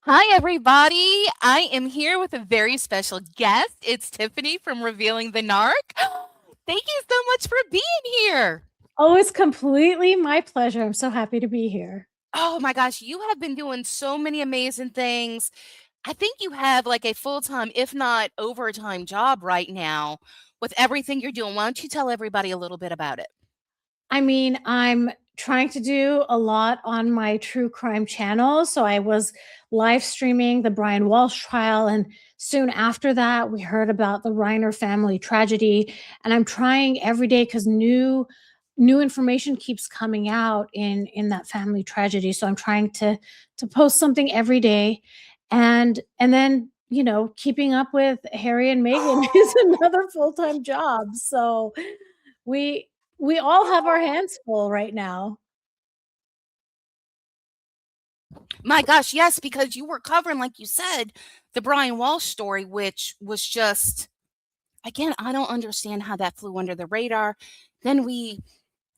Hi, everybody. I am here with a very special guest. It's Tiffany from Revealing the Narc. Thank you so much for being here. Oh, it's completely my pleasure. I'm so happy to be here. Oh my gosh, you have been doing so many amazing things. I think you have like a full time, if not overtime job right now with everything you're doing. Why don't you tell everybody a little bit about it? I mean, I'm trying to do a lot on my true crime channel. So I was live streaming the Brian Walsh trial. And soon after that, we heard about the Reiner family tragedy. And I'm trying every day because new information keeps coming out in that family tragedy. So I'm trying to post something every day. And then keeping up with Harry and Meghan is another full-time job. So we we all have our hands full right now. My gosh, yes, because you were covering, like you said, the Brian Walsh story, which was just, again, I don't understand how that flew under the radar. Then we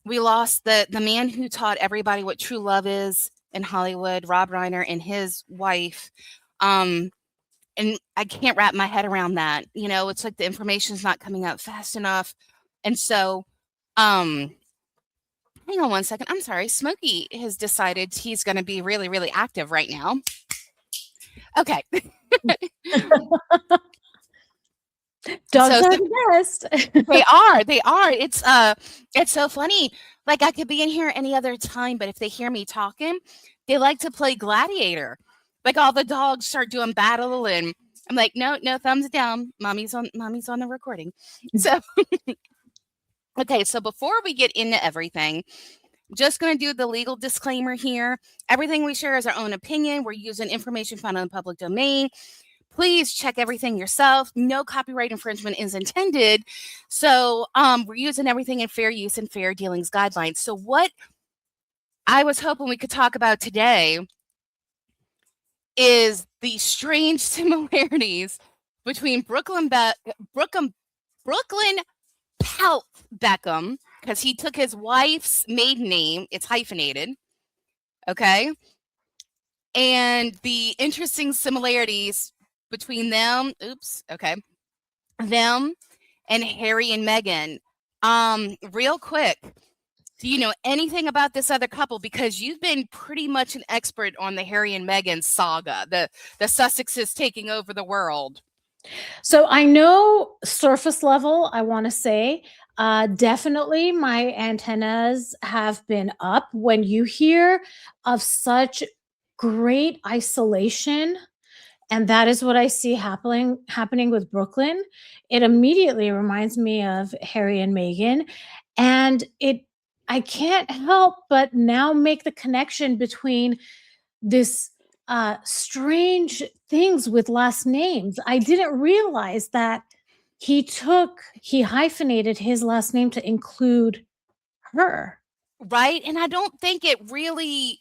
lost the man who taught everybody what true love is in Hollywood, Rob Reiner and his wife. Um, and I can't wrap my head around that. It's like the information's not coming out fast enough. And so, um, hang on one second. I'm sorry. Smokey has decided he's going to be really, really active right now. Okay. Dogs So are the best. they are. It's so funny. Like I could be in here any other time, but if they hear me talking, they like to play gladiator. Like all the dogs start doing battle and I'm like, no, no, thumbs down. Mommy's on the recording. So okay, so before we get into everything, just going to do the legal disclaimer here. Everything we share is our own opinion. We're using information found in the public domain. Please check everything yourself. No copyright infringement is intended. So we're using everything in fair use and fair dealings guidelines. So what I was hoping we could talk about today is the strange similarities between Brooklyn Peltz Beckham, because he took his wife's maiden name. It's hyphenated. Okay. And the interesting similarities between them. Oops. Okay. Them and Harry and Meghan. Real quick, do you know anything about this other couple? Because you've been pretty much an expert on the Harry and Meghan saga, the Sussexes taking over the world. So I know surface level, I want to say, definitely my antennas have been up when you hear of such great isolation. And that is what I see happening with Brooklyn. It immediately reminds me of Harry and Meghan. And it I can't help but now make the connection between this strange things with last names. I didn't realize that he hyphenated his last name to include her. Right? And I don't think it really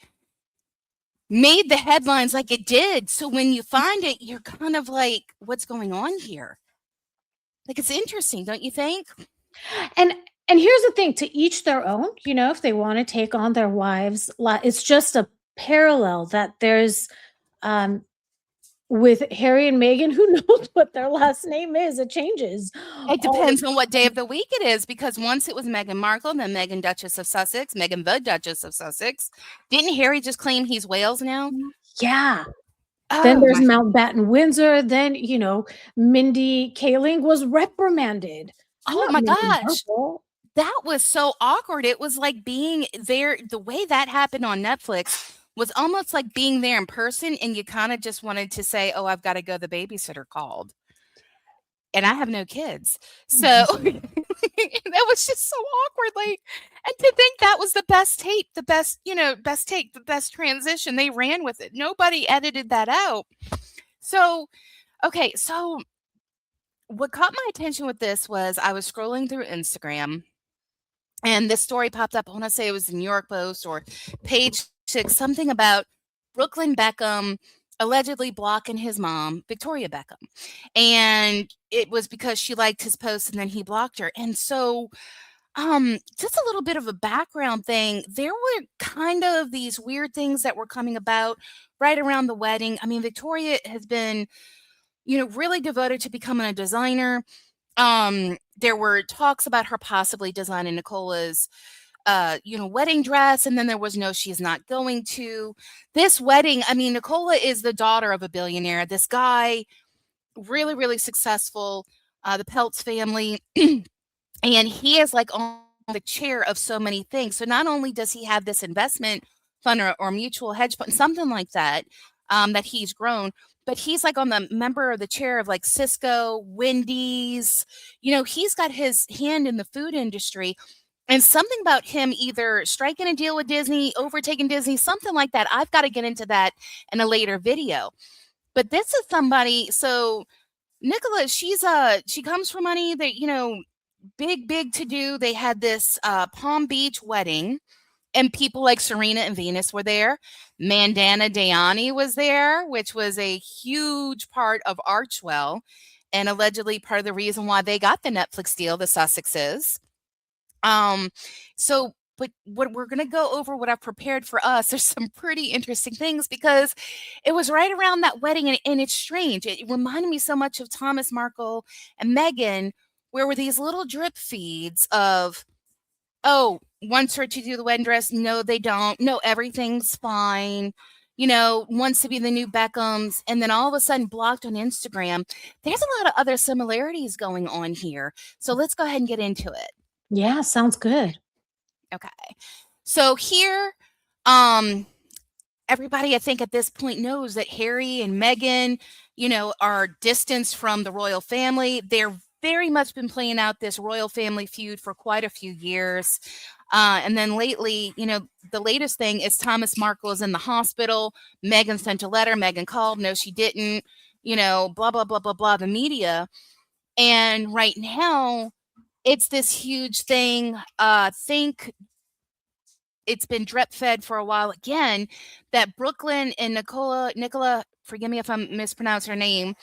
made the headlines like it did. So when you find it, you're kind of like, what's going on here? Like it's interesting, don't you think? And and here's the thing, to each their own, if they want to take on their wives, it's just a parallel that there's um with Harry and Meghan, who knows what their last name is? It changes It all the depends on what day of the week it is, because once it was Meghan Markle, then Meghan Duchess of Sussex, Meghan the Duchess of Sussex. Didn't Harry just claim he's Wales now? time. Yeah. Then Oh there's my, Mountbatten Windsor. Then, Mindy Kaling was reprimanded. I'm oh not my Meghan gosh. Markle. That was so awkward. It was like being there. The way that happened on Netflix was almost like being there in person, and you kind of just wanted to say, "Oh, I've got to go. The babysitter called." And I have no kids. So that was just so awkward. Like, and to think that was the best tape, the best, best take, the best transition. They ran with it. Nobody edited that out. So, okay. So, what caught my attention with this was I was scrolling through Instagram and this story popped up. I want to say it was the New York Post or Page Six, something about Brooklyn Beckham allegedly blocking his mom, Victoria Beckham. And it was because she liked his post and then he blocked her. And so Just a little bit of a background thing. There were kind of these weird things that were coming about right around the wedding. I mean, Victoria has been, really devoted to becoming a designer. There were talks about her possibly designing Nicola's wedding dress, and then there was no, she's not going to. This wedding, I mean, Nicola is the daughter of a billionaire. This guy, really, really successful, the Peltz family, and he is like on the chair of so many things. So not only does he have this investment fund or mutual hedge fund, something like that, that he's grown, but he's like on the member of the chair of like Cisco, Wendy's. He's got his hand in the food industry. And something about him either striking a deal with Disney, overtaking Disney, something like that. I've got to get into that in a later video. But this is somebody, so Nicola, she comes from money that, big to do. They had this Palm Beach wedding, and people like Serena and Venus were there. Mandana Dayani was there, which was a huge part of Archwell, and allegedly part of the reason why they got the Netflix deal, the Sussexes. So, but what we're going to go over, what I've prepared for us, there's some pretty interesting things because it was right around that wedding, and it's strange. It reminded me so much of Thomas Markle and Meghan, where were these little drip feeds of, oh, wants her to do the wedding dress. No, they don't. No, everything's fine. Wants to be the new Beckhams, and then all of a sudden blocked on Instagram. There's a lot of other similarities going on here. So let's go ahead and get into it. Yeah, sounds good. Okay. So here, um, everybody I think at this point knows that Harry and Meghan, are distanced from the royal family. They're very much been playing out this royal family feud for quite a few years. And then lately, the latest thing is Thomas Markle is in the hospital. Meghan sent a letter. Meghan called. No, she didn't. Blah, blah, blah, blah, blah, the media. And right now, it's this huge thing. Think it's been drip fed for a while again that Brooklyn and Nicola, forgive me if I'm mispronouncing her name,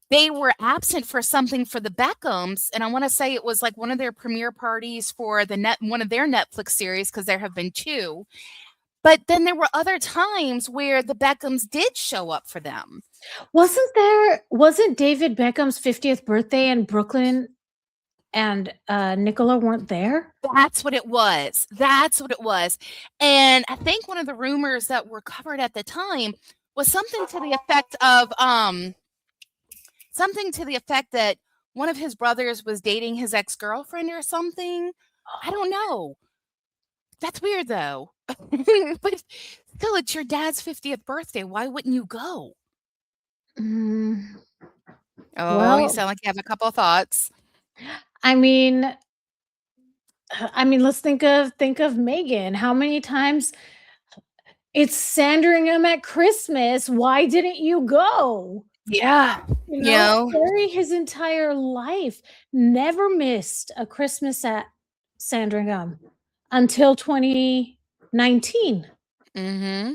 they were absent for something for the Beckhams, and I want to say it was like one of their premiere parties for one of their Netflix series, because there have been two. But then there were other times where the Beckhams did show up for them. Wasn't David Beckham's 50th birthday in Brooklyn and Nicola weren't there? That's what it was. That's what it was. And I think one of the rumors that were covered at the time was something to the effect that one of his brothers was dating his ex-girlfriend or something. I don't know. That's weird though. But still, it's your dad's 50th birthday. Why wouldn't you go? Oh, you sound like you have a couple of thoughts. I mean, let's think of Meghan. How many times it's Sandringham at Christmas? Why didn't you go? Yeah. Harry his entire life never missed a Christmas at Sandringham until 2019. Mm-hmm.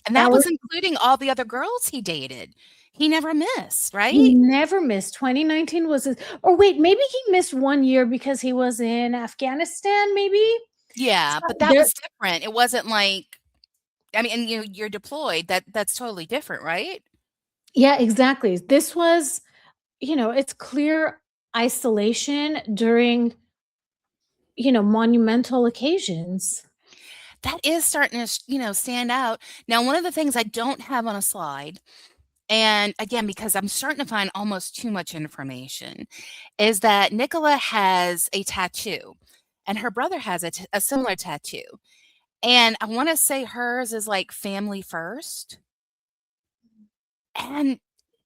And that was including all the other girls he dated. He never missed, right? He never missed. 2019 was or wait, maybe he missed 1 year because he was in Afghanistan, maybe? Yeah, but that was different. It wasn't like, I mean, and you're deployed. That's totally different, right? Yeah, exactly. This was, it's clear isolation during, monumental occasions. That is starting to, stand out. Now, one of the things I don't have on a slide, and again, because I'm starting to find almost too much information, is that Nicola has a tattoo, and her brother has a similar tattoo. And I want to say hers is like family first. And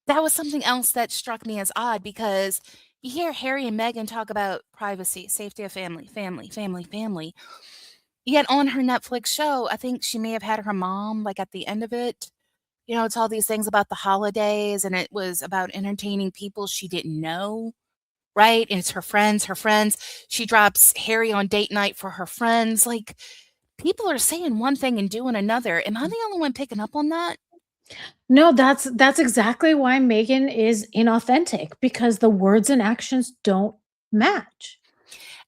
that was something else that struck me as odd, because you hear Harry and Meghan talk about privacy, safety of family, family, family, family. Yet on her Netflix show, I think she may have had her mom like at the end of it. It's all these things about the holidays, and it was about entertaining people she didn't know, right? And it's her friends, She drops Harry on date night for her friends. Like, people are saying one thing and doing another. Am I the only one picking up on that? No, that's exactly why Meghan is inauthentic, because the words and actions don't match.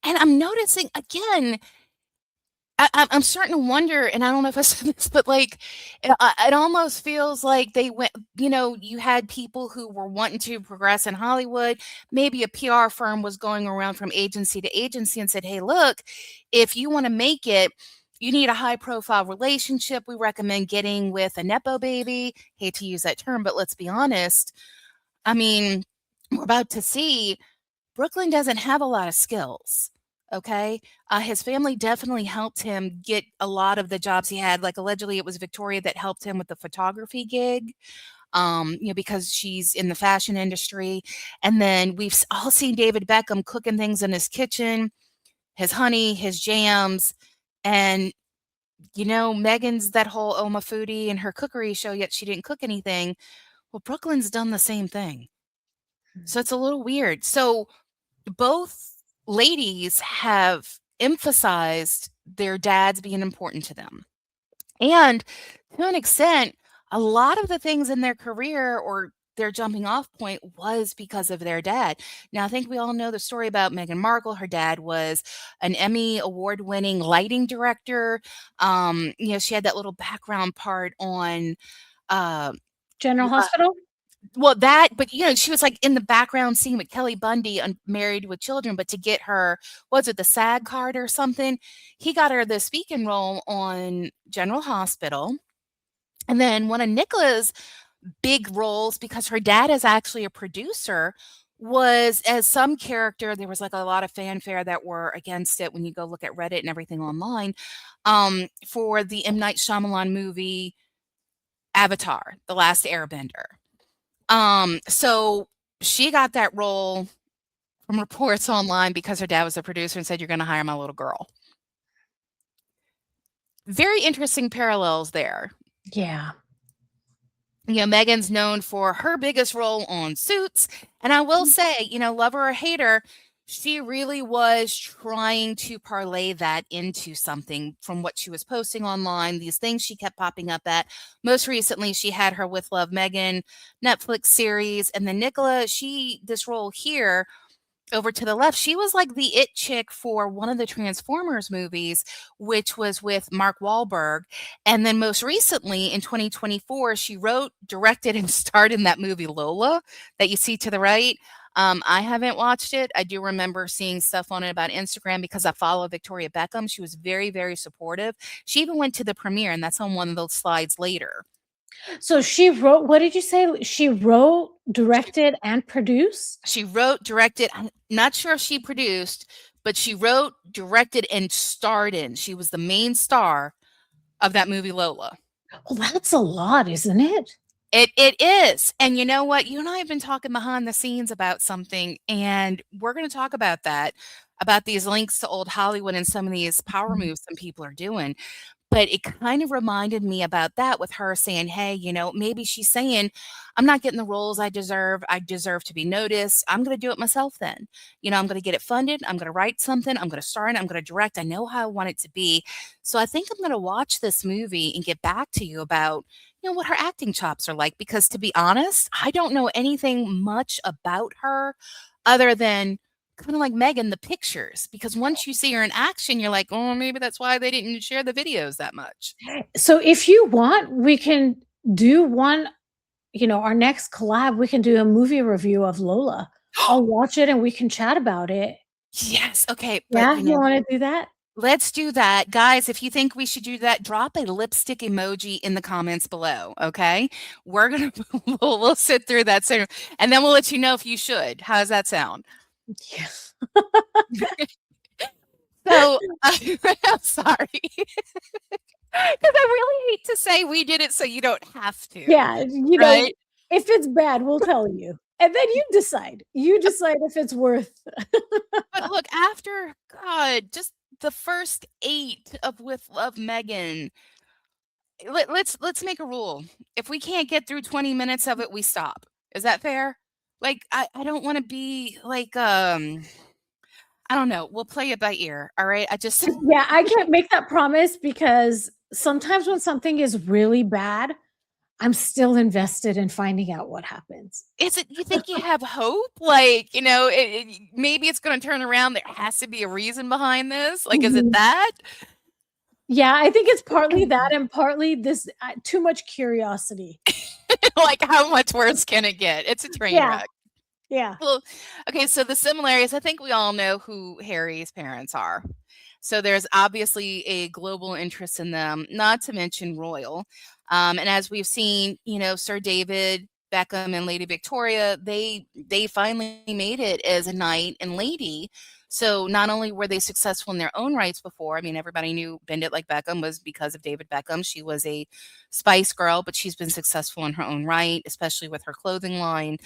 And I'm noticing again, I'm starting to wonder, and I don't know if I said this, but like, it almost feels like they went, you had people who were wanting to progress in Hollywood. Maybe a PR firm was going around from agency to agency and said, hey, look, if you want to make it, you need a high profile relationship. We recommend getting with a Nepo baby. Hate to use that term, but let's be honest. I mean, we're about to see Brooklyn doesn't have a lot of skills. Okay. His family definitely helped him get a lot of the jobs he had. Like allegedly, it was Victoria that helped him with the photography gig, because she's in the fashion industry. And then we've all seen David Beckham cooking things in his kitchen, his honey, his jams. And, Megan's that whole Oma foodie and her cookery show, yet she didn't cook anything. Well, Brooklyn's done the same thing. So it's a little weird. So both ladies have emphasized their dads being important to them. And to an extent, a lot of the things in their career or their jumping off point was because of their dad. Now, I think we all know the story about Meghan Markle. Her dad was an Emmy award winning lighting director. She had that little background part on uh, General Hospital? well, that but, she was, like, in the background scene with Kelly Bundy on Married with Children, but to get her was it the SAG card or something? He got her the speaking role on General Hospital, and then one of Nicola's big roles, because her dad is actually a producer, was as some character there was, like, a lot of fanfare that were against it when you go look at Reddit and everything online, for the M. Night Shyamalan movie, Avatar: The Last Airbender. So she got that role from reports online because her dad was a producer and said, "You're gonna hire my little girl." Very interesting parallels there. Yeah. Megan's known for her biggest role on Suits, and I will say, love her or hate her, she really was trying to parlay that into something from what she was posting online, these things she kept popping up at. Most recently, she had her With Love Megan Netflix series, and then Nicola, this role here over to the left, she was like the it chick for one of the Transformers movies, which was with Mark Wahlberg. And then most recently in 2024, she wrote, directed, and starred in that movie Lola that you see to the right. I haven't watched it. I do remember seeing stuff on it about Instagram because I follow Victoria Beckham. She was very, very supportive. She even went to the premiere, and that's on one of those slides later. So she wrote, what did you say? She wrote, directed, and produced? She wrote, directed, I'm not sure if she produced, but she wrote, directed, and starred in. She was the main star of that movie Lola. Well, that's a lot, isn't it? It is. And you know what? You and I have been talking behind the scenes about something, and we're going to talk about that, about these links to old Hollywood and some of these power moves some people are doing. But it kind of reminded me about that with her saying, "Hey, maybe she's saying, I'm not getting the roles I deserve. I deserve to be noticed. I'm going to do it myself then. I'm going to get it funded. I'm going to write something. I'm going to star in it. I'm going to direct. I know how I want it to be." So I think I'm going to watch this movie and get back to you about, what her acting chops are like. Because to be honest, I don't know anything much about her other than kind of like Megan, the pictures, because once you see her in action, you're like, oh, maybe that's why they didn't share the videos that much. So if you want, we can do one, our next collab, we can do a movie review of Lola. I'll watch it and we can chat about it. Yes. Okay. But, Yeah, you wanna do that? let's do that. Guys, if you think we should do that, drop a lipstick emoji in the comments below. Okay. We're going to, we'll sit through that soon. And then we'll let you know if you should. How does that sound? Yes. So I'm sorry. Because I really hate to say we did it so you don't have to. Yeah, Right. if it's bad, we'll tell you, and then you decide. You decide if it's worth. But look, after God, just the first 8 of With Love Megan, let's make a rule. If we can't get through 20 minutes of it, we stop. Is that fair? Like, I don't wanna be like, I don't know, we'll play it by ear, all right? I just Yeah, I can't make that promise because sometimes when something is really bad, I'm still invested in finding out what happens. Is it, you think you have hope? Like, maybe it's gonna turn around, there has to be a reason behind this? Like, is it Mhm. that? Yeah, I think it's partly that and partly this too much curiosity. Like, how much worse can it get? It's a train Yeah, wreck. yeah. Well, okay, so the similarities, I think we all know who Harry's parents are. So there's obviously a global interest in them, not to mention royal. And as we've seen, Sir David Beckham and Lady Victoria, they finally made it as a knight and lady. So not only were they successful in their own rights before, I mean, everybody knew Bend It Like Beckham was because of David Beckham. She was a Spice Girl, but she's been successful in her own right, especially with her clothing line.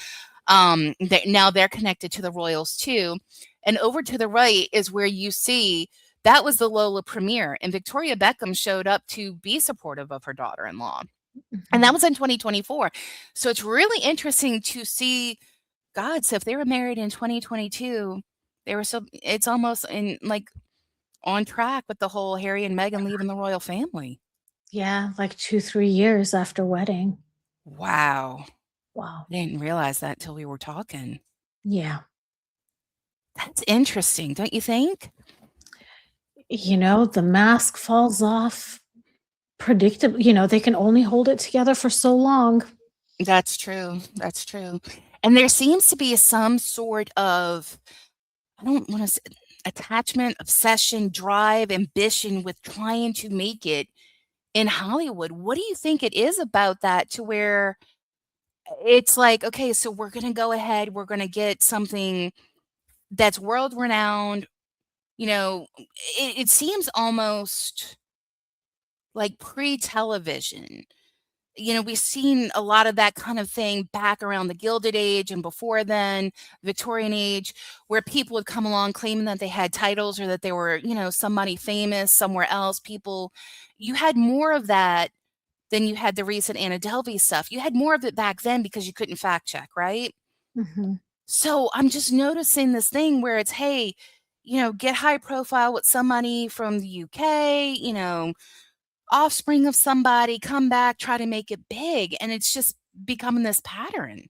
Now they're connected to the royals too. And over to the right is where you see that was the Lola premiere, and Victoria Beckham showed up to be supportive of her daughter-in-law. And that Mhm. was in 2024. So it's really interesting to see, God, so if they were married in 2022, they were so it's almost in like on track with the whole Harry and Meghan leaving the royal family. Yeah, like 2, 3 years after wedding. Wow. Wow. I didn't realize that till we were talking. Yeah. That's interesting, don't you think? The mask falls off predictable. They can only hold it together for so long. That's true, that's true. And there seems to be some sort of, I don't wanna say attachment, obsession, drive, ambition with trying to make it in Hollywood. What do you think it is about that to where it's like, "Okay, so we're gonna go ahead, we're gonna get something that's world renowned," you know, it seems almost like pre-television. We've seen a lot of that kind of thing back around the Gilded Age and before then, Victorian Age, where people would come along claiming that they had titles or that they were, somebody famous somewhere else. You had more of that than you had the recent Anna Delvey stuff. You had more of it back then because you couldn't fact check, right? Mhm. So I'm just noticing this thing where it's, hey, get high profile with somebody from the UK, offspring of somebody, come back, try to make it big, and it's just becoming this pattern.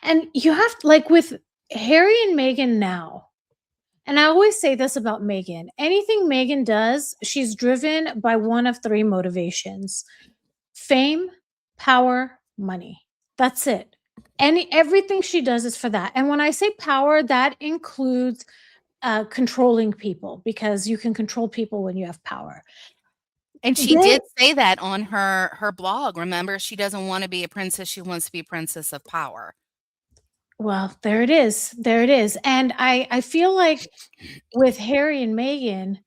And you have like with Harry and Meghan now, and I always say this about Meghan, anything Meghan does, she's driven by one of 3 motivations: fame, power, money. That's it. Everything she does is for that. And when I say power, that includes controlling people because you can control people when you have power. And she They did say that on her blog, remember? She doesn't wanna be a princess, she wants to be a princess of power. Well, there it is. There it is. And I feel like with Harry and Meghan,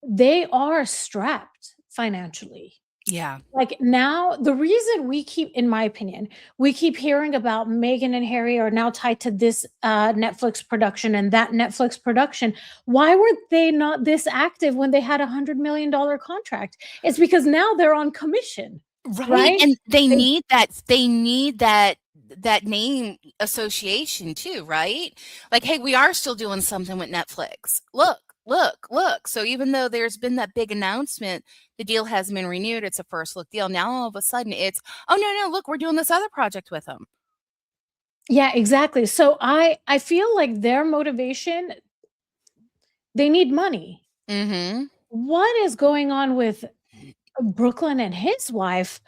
they are strapped financially. Yeah. Like, now the reason we keep in my opinion, we keep hearing about Meghan and Harry are now tied to this, Netflix production and that Netflix production. Why were they not this active when they had a $100 million contract? It's because now they're on commission, Right, right? and they They need that name association too, right? Like, "Hey, we are still doing something with Netflix. Look, look, look." So even though there's been that big announcement, the deal hasn't been renewed, it's a first look deal. Now all of a sudden it's, "Oh, no, no, look, we're doing this other project with them." Yeah, exactly. So I feel like their motivation, they need money. Mhm. What is going on with Brooklyn and his wife?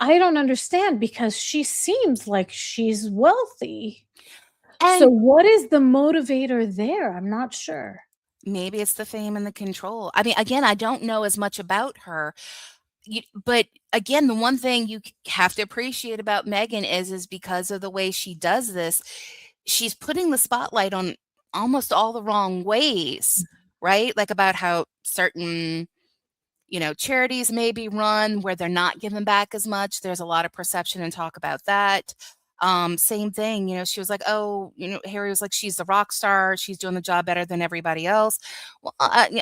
I don't understand because she seems like she's wealthy. So And what is the motivator there? I'm not sure. maybe it's the fame and the control. I mean, again, I don't know as much about her. But again, the one thing you have to appreciate about Megan is because of the way she does this, she's putting the spotlight on almost all the wrong ways, right? Like about how certain charities may be run where they're not giving back as much. There's a lot of perception and talk about that. Same thing, she was like, oh, Harry was like, she's the rock star. She's doing the job better than everybody else. Well,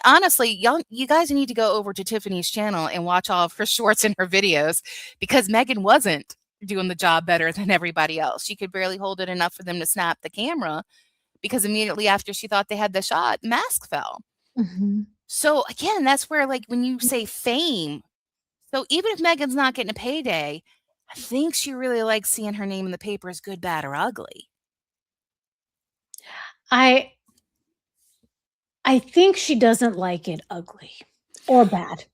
honestly, you guys need to go over to Tiffany's channel and watch all of her shorts and her videos because Megan wasn't doing the job better than everybody else. She could barely hold it enough for them to snap the camera because immediately after she thought they had the shot, mask fell. Mhm. So again, that's where like when you say fame, So even if Megan's not getting a payday, I think she really likes seeing her name in the papers, good, bad, or ugly. I I think she doesn't like it ugly or bad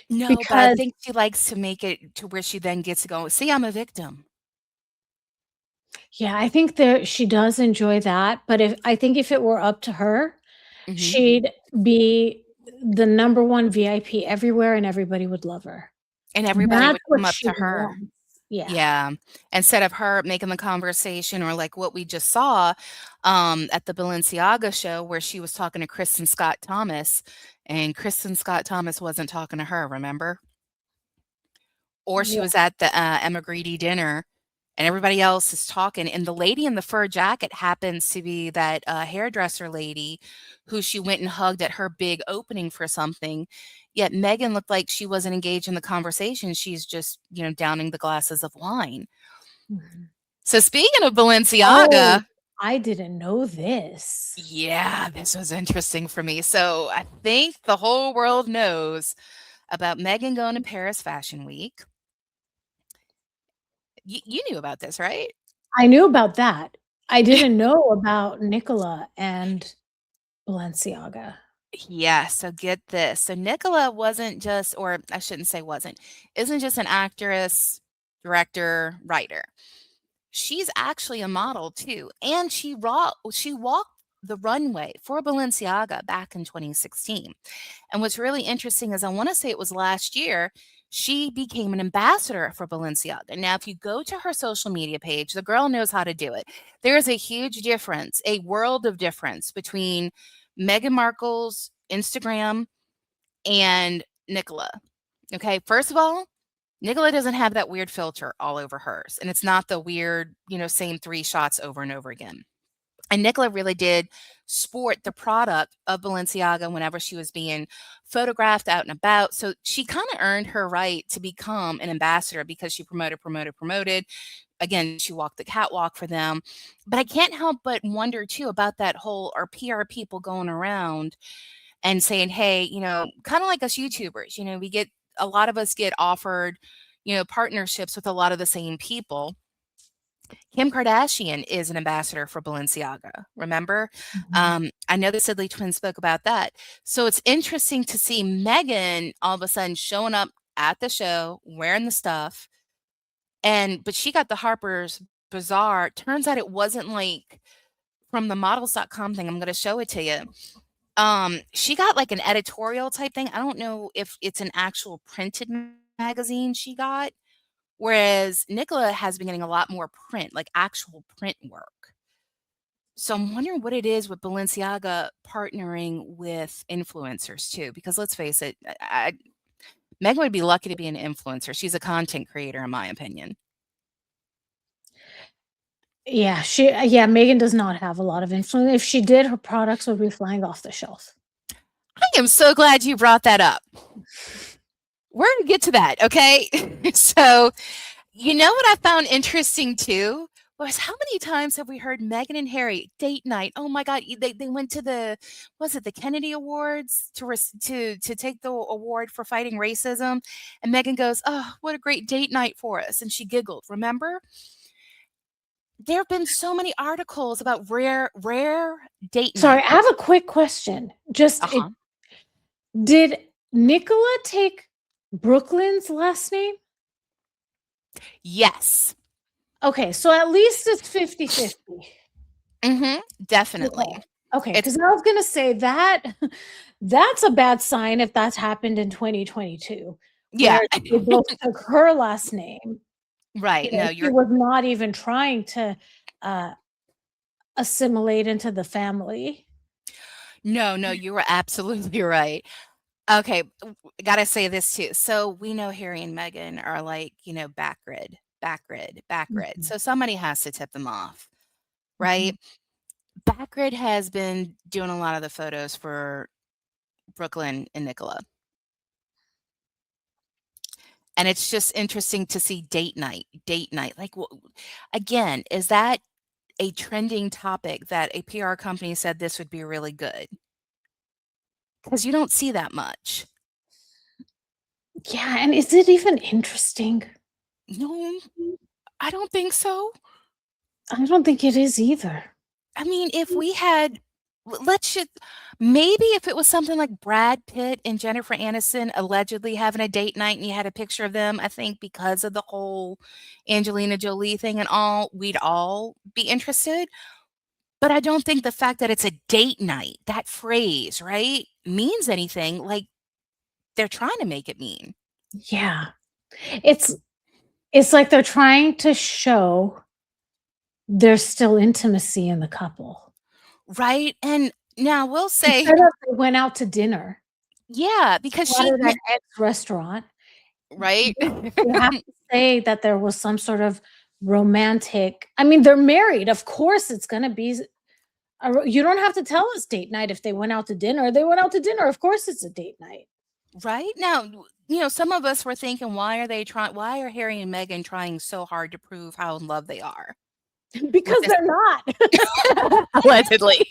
No, but I because think she likes to make it to where she then gets to go, see, I'm a victim. yeah, I think that she does enjoy that, but if it were up to her, Mhm. she'd be the number 1 VIP everywhere and everybody would love her. And everybody That's would what come up she to her. wants. Yeah. Yeah, instead of her making the conversation or like what we just saw, at the Balenciaga show where she was talking to Kristen Scott Thomas, and Kristen Scott Thomas wasn't talking to her, remember? Or she Yeah. was at the, Emma Grady dinner, and everybody else is talking, and the lady in the fur jacket happens to be that, hairdresser lady who she went and hugged at her big opening for something, yet Megan looked like she wasn't engaged in the conversation, she's just, downing the glasses of wine. Mhm. So speaking of Oh, Balenciaga, I didn't know this. yeah, this was interesting for me. So I think the whole world knows about Megan going to Paris Fashion Week. You knew about this, right? I knew about that. I didn't know about Nicola and Balenciaga. Yeah, so get this. So Nicola wasn't just, or I shouldn't say wasn't, isn't just an actress, director, writer. She's actually a model too, and she walked the runway for Balenciaga back in 2016. And what's really interesting is I want to say it was last year, she became an ambassador for Balenciaga. Now, if you go to her social media page, the girl knows how to do it. There is a huge difference, a world of difference between Meghan Markle's Instagram and Nicola. Okay, first of all, Nicola doesn't have that weird filter all over hers, and it's not the weird, same 3 shots over and over again. And Nicola really did sport the product of Balenciaga whenever she was being photographed out and about. So she kind of earned her right to become an ambassador because she promoted, promoted, promoted. Again, she walked the catwalk for them. But I can't help but wonder too about that whole our PR people going around and saying, hey, kind of like us YouTubers, we get a lot of us get offered, partnerships with a lot of the same people. Kim Kardashian is an ambassador for Balenciaga, remember? Mhm. I know the Sidley twins spoke about that. So it's interesting to see Megan all of a sudden showing up at the show wearing the stuff. But she got the Harper's Bazaar. Turns out it wasn't like from the models.com thing. I'm going to show it to you. She got like an editorial type thing. I don't know if it's an actual printed magazine she got. Whereas Nicola has been getting a lot more print, like actual print work. So I'm wondering what it is with Balenciaga partnering with influencers too, because let's face it, Megan would be lucky to be an influencer. She's a content creator, in my opinion. Yeah, Megan does not have a lot of influence. If she did, her products would be flying off the shelf. I am so glad you brought that up. We're going to get to that, okay? So, you know what I found interesting too was how many times have we heard Meghan and Harry date night? Oh my God, they went to the was it the Kennedy Awards to take the award for fighting racism, and Meghan goes, "Oh, what a great date night for us," and she giggled. Remember, there have been so many articles about rare date Sorry, night. I have a quick question. Uh huh. Did Nicola take Brooklyn's last name? Yes. Okay, so at least it's 50-50. Mm-hmm. Okay. Definitely. Okay, It's because I was gonna say that that's a bad sign if that's happened in 2022, yeah. where they both took her last name. Right. No, She you're was not even trying to, uh, assimilate into the family. no, you were absolutely right. Okay, gotta say this too. So we know Harry and Meghan are like, back grid. Mhm, So somebody has to tip them off, mhm. right? Backgrid has been doing a lot of the photos for Brooklyn and Nicola. And it's just interesting to see date night, date night. Like, again, is that a trending topic that a PR company said this would be really good? Because you don't see that much. Yeah, and is it even interesting? No, I don't think so. I don't think it is either. I mean, if we had let's just maybe if it was something like Brad Pitt and Jennifer Aniston allegedly having a date night and you had a picture of them, I think because of the whole Angelina Jolie thing and all, we'd all be interested. But I don't think the fact that it's a date night, that phrase, right, means anything like they're trying to make it mean. Yeah. It's it's like they're trying to show there's still intimacy in the couple. Right? And now we'll say, Instead of they went out to dinner, yeah, because she spotted at X restaurant, right? you have to say that there was some sort of romantic. I mean, they're married, of course it's gonna be you don't have to tell us date night if they went out to dinner. They went out to dinner, of course it's a date night. Right? Now, some of us were thinking, why are Harry and Meghan trying so hard to prove how in love they are with Because this they're not. allegedly?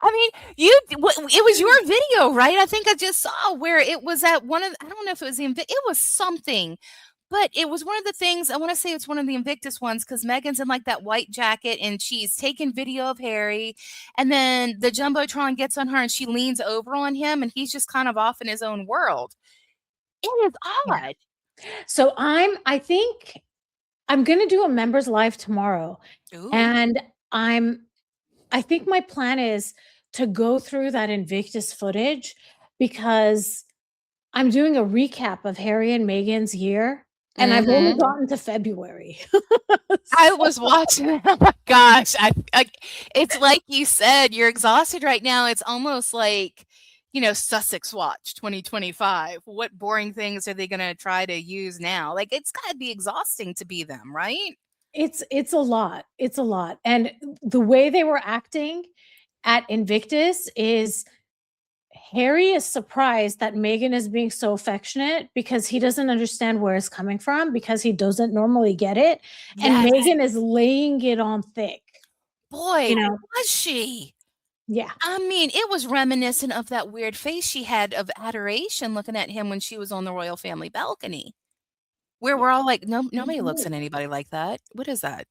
I mean, it was your video, right? I think I just saw where it was at one of I don't know if it was it was something, but it was one of the things I wanna say it's one of the Invictus ones because Megan's in, like, that white jacket, and she's taking video of Harry, and then the Jumbotron gets on her, and she leans over on him, and he's just kind of off in his own world. It is Yeah. odd. So I think I'm gonna do a members live tomorrow, Ooh. and I'm I think my plan is to go through that Invictus footage because I'm doing a recap of Harry and Meghan's year, and I've only Mhm. gotten to February. I So was watching oh my gosh, it's like you said, you're exhausted right now, it's almost like, Sussex Watch 2025. What boring things are they gonna try to use now? Like, it's gotta be exhausting to be them, right? it's a lot, it's a lot, and the way they were acting at Invictus is Harry is surprised that Meghan is being so affectionate because he doesn't understand where it's coming from because he doesn't normally get it, and Yes. Meghan is laying it on thick, Boy, you know? was she. Yeah, I mean, it was reminiscent of that weird face she had of adoration looking at him when she was on the royal family balcony, where yeah. we're all like, "No, nobody looks Mhm. at anybody like that. What is that?"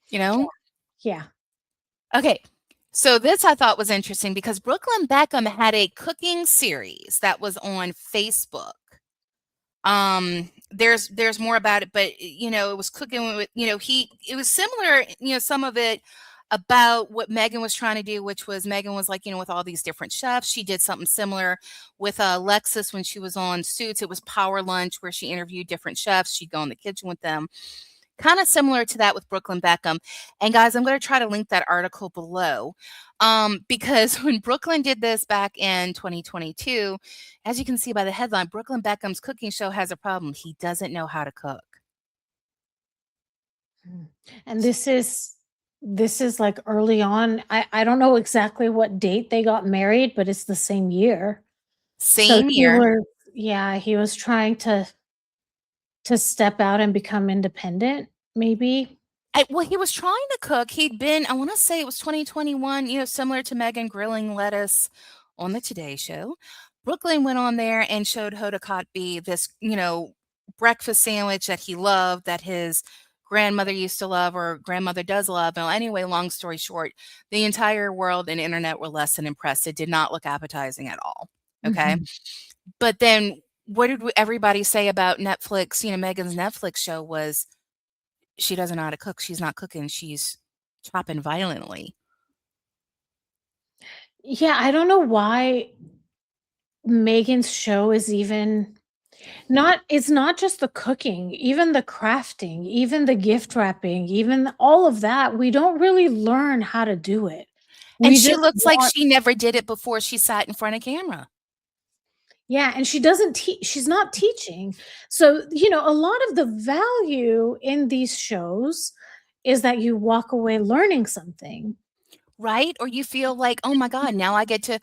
You know? Yeah. Okay. So this I thought was interesting because Brooklyn Beckham had a cooking series that was on Facebook. There's more about it, but it was cooking with, he it was similar, some of it about what Megan was trying to do, which was Megan was like, with all these different chefs. She did something similar with Lexus when she was on Suits. It was Power Lunch where she interviewed different chefs. She'd go in the kitchen with them. Kind of similar to that with Brooklyn Beckham. And guys, I'm going to try to link that article below. Because when Brooklyn did this back in 2022, as you can see by the headline, Brooklyn Beckham's cooking show has a problem. He doesn't know how to cook. Mm. And this is like early on. I don't know exactly what date they got married, but it's the same year. So Same he year. was yeah, he was trying to step out and become independent, maybe. Well, he was trying to cook. He'd been, I want to say it was 2021, similar to Megan grilling lettuce on the Today Show. Brooklyn went on there and showed Hoda Kotb this, breakfast sandwich that he loved, that his grandmother used to love or grandmother does love. Well, anyway, long story short, the entire world and internet were less than impressed. It did not look appetizing at all. Okay. Mhm. But then what did everybody say about Netflix? Megan's Netflix show was she doesn't know how to cook. She's not cooking. She's chopping violently. Yeah, I don't know why Megan's show is even not it's not just the cooking, even the crafting, even the gift wrapping, even all of that, we don't really learn how to do it. And We she just looks like want she never did it before she sat in front of camera. yeah, and she doesn't teach she's not teaching. So, a lot of the value in these shows is that you walk away learning something. Right? Or you feel like, "Oh my god, now I get to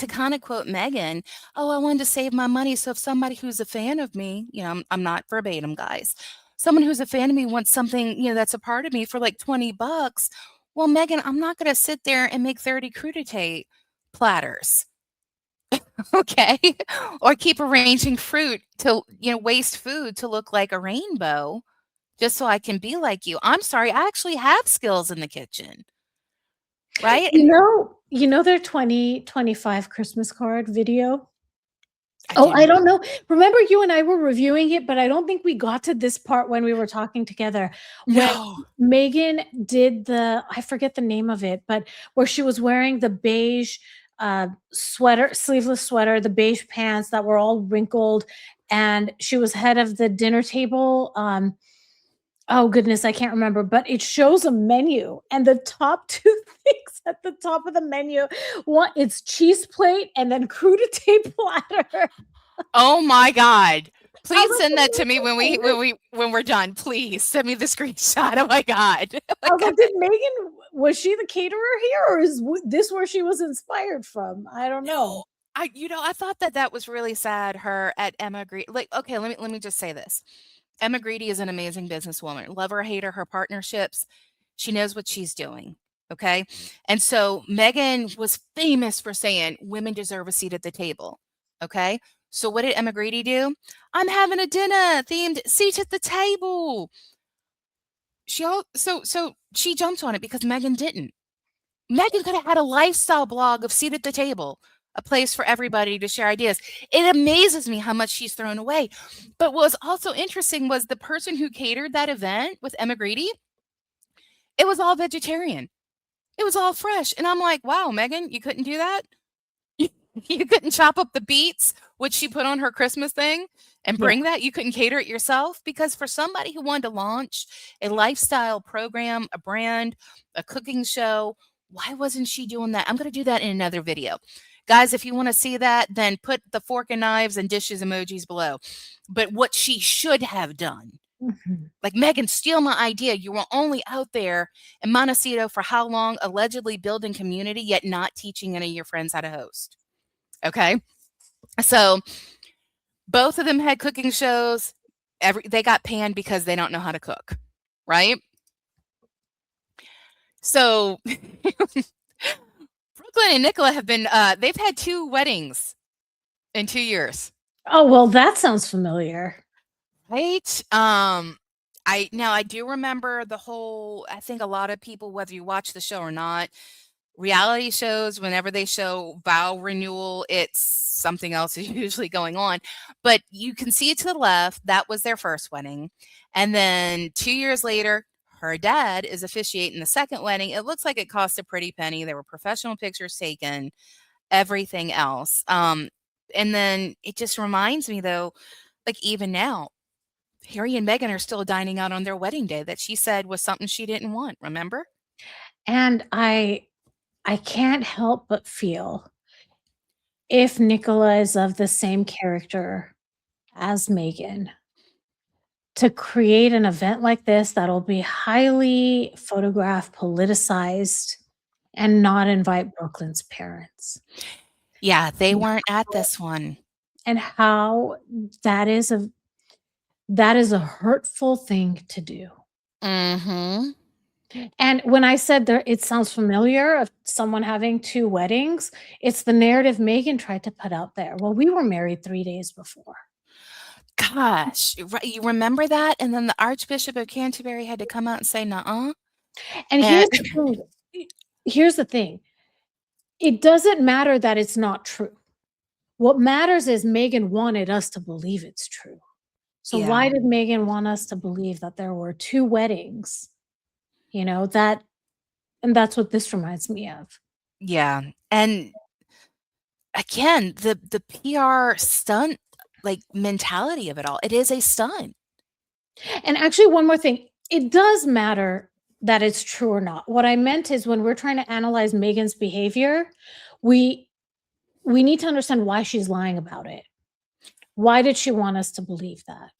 kinda quote Megan, "Oh, I wanted to save my money, so if somebody who's a fan of me," I'm not verbatim, guys. "Someone who's a fan of me wants something, that's a part of me for like 20 bucks. Well, Megan, I'm not gonna sit there and make 30 crudité platters." Okay. Or keep arranging fruit to, waste food to look like a rainbow just so I can be like you. I'm sorry, I actually have skills in the kitchen, right? And You know their 2025 Christmas card video? I Oh, do I not don't know. Remember you and I were reviewing it, but I don't think we got to this part when we were talking together. When no. Megan did I forget the name of it, but where she was wearing the beige sweater, sleeveless sweater, the beige pants that were all wrinkled, and she was head of the dinner table. Oh goodness, I can't remember, but it shows a menu, and the top 2 things at the top of the menu, one it's cheese plate and then crudité platter. Oh my god. I Please was send that to me when we like, when we're done. Please send me the screenshot. Oh my god. I was Like, like, "Did Megan was she the caterer here, or is this where she was inspired from?" I don't know. no. I thought that that was really sad, her at Emma Green. Like, okay, let me just say this. Emma Grady is an amazing businesswoman. Love her, hate her, her partnerships. She knows what she's doing. Okay. And so Megan was famous for saying women deserve a seat at the table. Okay. So what did Emma Grady do? I'm having a dinner themed seat at the table. So she jumped on it because Megan didn't. Megan could have had a lifestyle blog of seat at the table, a place for everybody to share ideas. It amazes me how much she's thrown away. But what was also interesting was the person who catered that event with Emma Grady, it was all vegetarian. It was all fresh. And I'm like, wow, Megan, you couldn't do that? You you couldn't chop up the beets, which she put on her Christmas thing, and Yeah. bring that? You couldn't cater it yourself? Because for somebody who wanted to launch a lifestyle program, a brand, a cooking show, why wasn't she doing that? I'm gonna do that in another video. Guys, if you wanna see that, then put the fork and knives and dishes emojis below. But what she should have done, Mhm. like, Megan, steal my idea. You were only out there in Montecito for how long, allegedly building community, yet not teaching any of your friends how to host. Okay. So both of them had cooking shows. They got panned because they don't know how to cook, right? So Brooklyn and Nicola have been they've had 2 weddings in 2 years. Oh, well, that sounds familiar. Right? I do remember the whole. I think a lot of people, whether you watch the show or not, reality shows, whenever they show vow renewal, it's something else is usually going on. But you can see it to the left, that was their first wedding. And then 2 years later, her dad is officiating the second wedding. It looks like it cost a pretty penny. There were professional pictures taken, everything else. And then it just reminds me though, like even now, Harry and Meghan are still dining out on their wedding day that she said was something she didn't want, remember? And I can't help but feel if Nicola is of the same character as Megan, to create an event like this that'll be highly photographed, politicized, and not invite Brooklyn's parents. Yeah, they And weren't at this one. how that is a hurtful thing to do. Mhm. And when I said there it sounds familiar of someone having 2 weddings, it's the narrative Megan tried to put out there. Well, we were married 3 days before. Gosh, you remember that? And then the Archbishop of Canterbury had to come out and say, "Nuh-uh." And And here's the thing, it doesn't matter that it's not true. What matters is Megan wanted us to believe it's true. So yeah, why did Megan want us to believe that there were 2 weddings? You know, and that's what this reminds me of. yeah. And again, the PR stunt, like, mentality of it all, it is a stunt. And actually, one more thing, it does matter that it's true or not. What I meant is when we're trying to analyze Megan's behavior, we we need to understand why she's lying about it. Why did she want us to believe that?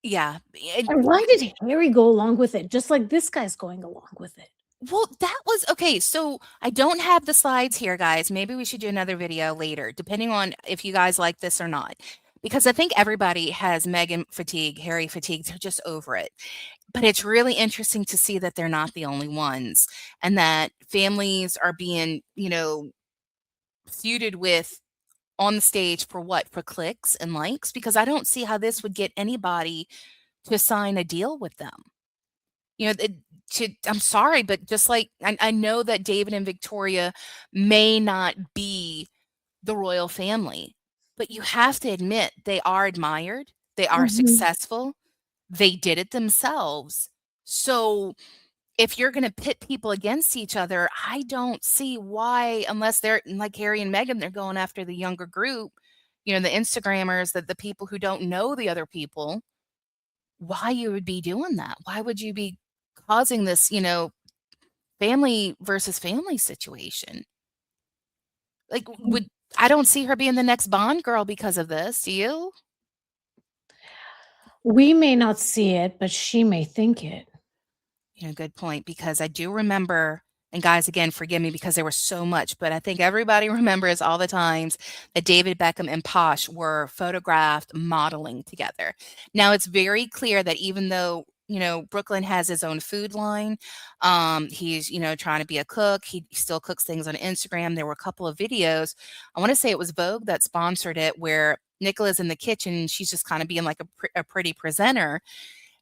Yeah, and And why did Harry go along with it just like this guy's going along with it? well, that was okay, so I don't have the slides here, guys. Maybe we should do another video later, depending on if you guys like this or not, because I think everybody has Meghan fatigue, Harry fatigue, they're just over it. But it's really interesting to see that they're not the only ones and that families are being, feuded with on the stage for what? For clicks and likes? Because I don't see how this would get anybody to sign a deal with them. You know, I'm sorry, but just like I know that David and Victoria may not be the royal family, but you have to admit they are admired, they are Mhm. successful, they did it themselves. So if you're gonna pit people against each other, I don't see why, unless they're like Harry and Meghan, they're going after the younger group, the Instagrammers, the people who don't know the other people, why you would be doing that. Why would you be causing this, family versus family situation? Like, would I don't see her being the next Bond girl because of this, do you? We may not see it, but she may think it. Good point, because I do remember, and guys, again, forgive me because there was so much, but I think everybody remembers all the times that David Beckham and Posh were photographed modeling together. Now, it's very clear that even though, Brooklyn has his own food line, he's, trying to be a cook. He still cooks things on Instagram. There were a couple of videos. I want to say it was Vogue that sponsored it, where Nicola's in the kitchen and she's just kind of being like a pretty presenter,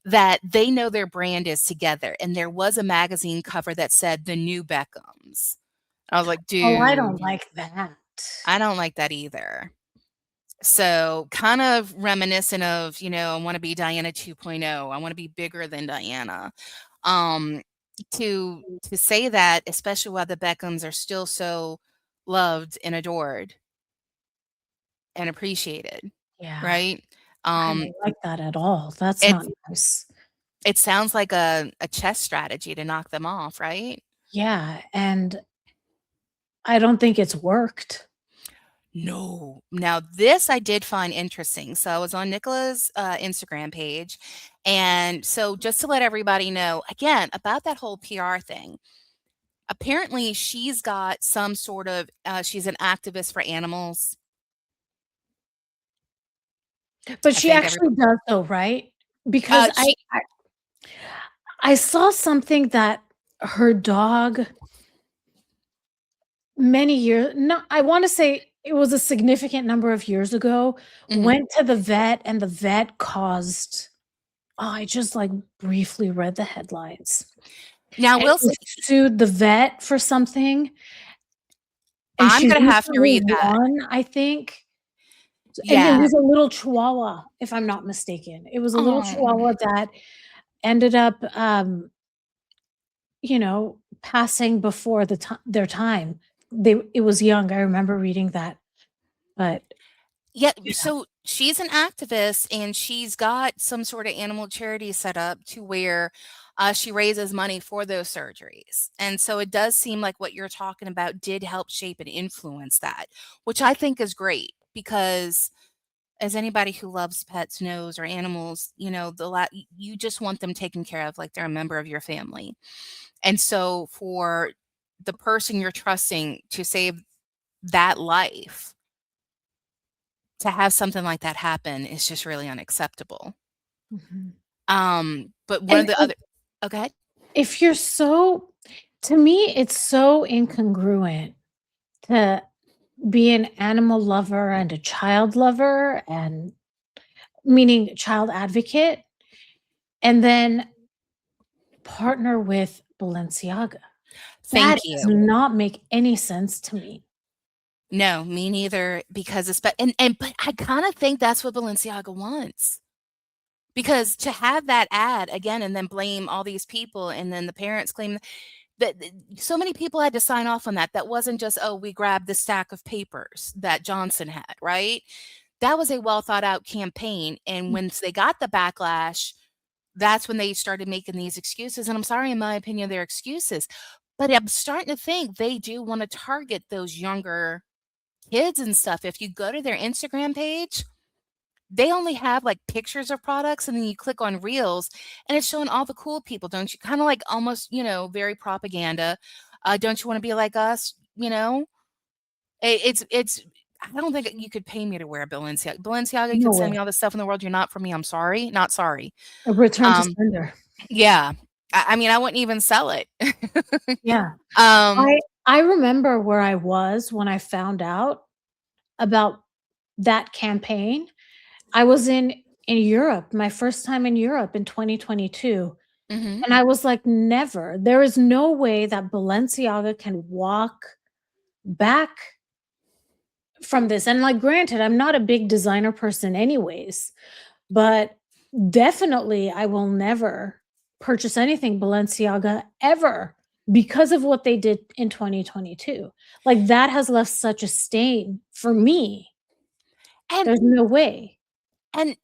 that they know their brand is together, and there was a magazine cover that said "The New Beckhams." I was like, Oh, I don't "Dude, like that. I don't like that either." So, kind of reminiscent of, I wanna be Diana 2.0, I wanna be bigger than Diana. Um, to say that, especially while the Beckhams are still so loved and adored and appreciated, Yeah, right? I Um, don't like that at all. That's it not nice. it sounds like a chess strategy to knock them off, right? Yeah, and I don't think it's worked. No. Now, this I did find interesting. So I was on Nicola's Instagram page. And so, just to let everybody know, again, about that whole PR thing, apparently she's got some sort of, she's an activist for animals. But I she think everybody, actually does though, right? Because she, I saw something that her dog many years no, I wanna say it was a significant number of years ago, mhm. went to the vet and the vet caused I just, like, briefly read the headlines, Now, and we'll he say, sued the vet for something, and I'm she going to have to recently read that. won, I think, and it Yeah. was a little chihuahua, if I'm not mistaken. It was a little Oh, chihuahua that ended up, passing before their time. It was young, I remember reading that, but yeah. yeah. So she's an activist, and she's got some sort of animal charity set up to where she raises money for those surgeries. And so it does seem like what you're talking about did help shape and influence that, which I think is great because, as anybody who loves pets knows, or animals, you just want them taken care of like they're a member of your family. And so for the person you're trusting to save that life, to have something like that happen is just really unacceptable. Mhm. But one of And the other, okay. if you're so to me, it's so incongruent to be an animal lover and a child lover and meaning child advocate, and then partner with Balenciaga. That Thank does you. not make any sense to me. No, me neither, because it's but I kind of think that's what Balenciaga wants. Because to have that ad again and then blame all these people, and then the parents claim that so many people had to sign off on that. That wasn't just, oh, we grabbed the stack of papers that Johnson had, right? That was a well thought out campaign. And once they got the backlash, that's when they started making these excuses. And I'm sorry, in my opinion, they're excuses. But I'm starting to think they do want to target those younger kids and stuff. If you go to their Instagram page, they only have like pictures of products, and then you click on reels and it's showing all the cool people, don't you? Kind of like almost, very propaganda. Don't you want to be like us? It's I don't think you could pay me to wear a Balenciaga. Balenciaga, you No could send way. me all the stuff in the world. You're not for me. I'm sorry. Not sorry. A return to Um, sender. yeah. I mean, I wouldn't even sell it. Yeah. um, I remember where I was when I found out about that campaign. I was in Europe, my first time in Europe in 2022, Mhm. and I was like, "Never. There is no way that Balenciaga can walk back from this." And, like, granted, I'm not a big designer person anyways, but definitely I will never purchase anything Balenciaga ever because of what they did in 2022. Like, that has left such a stain for me. And There's no way.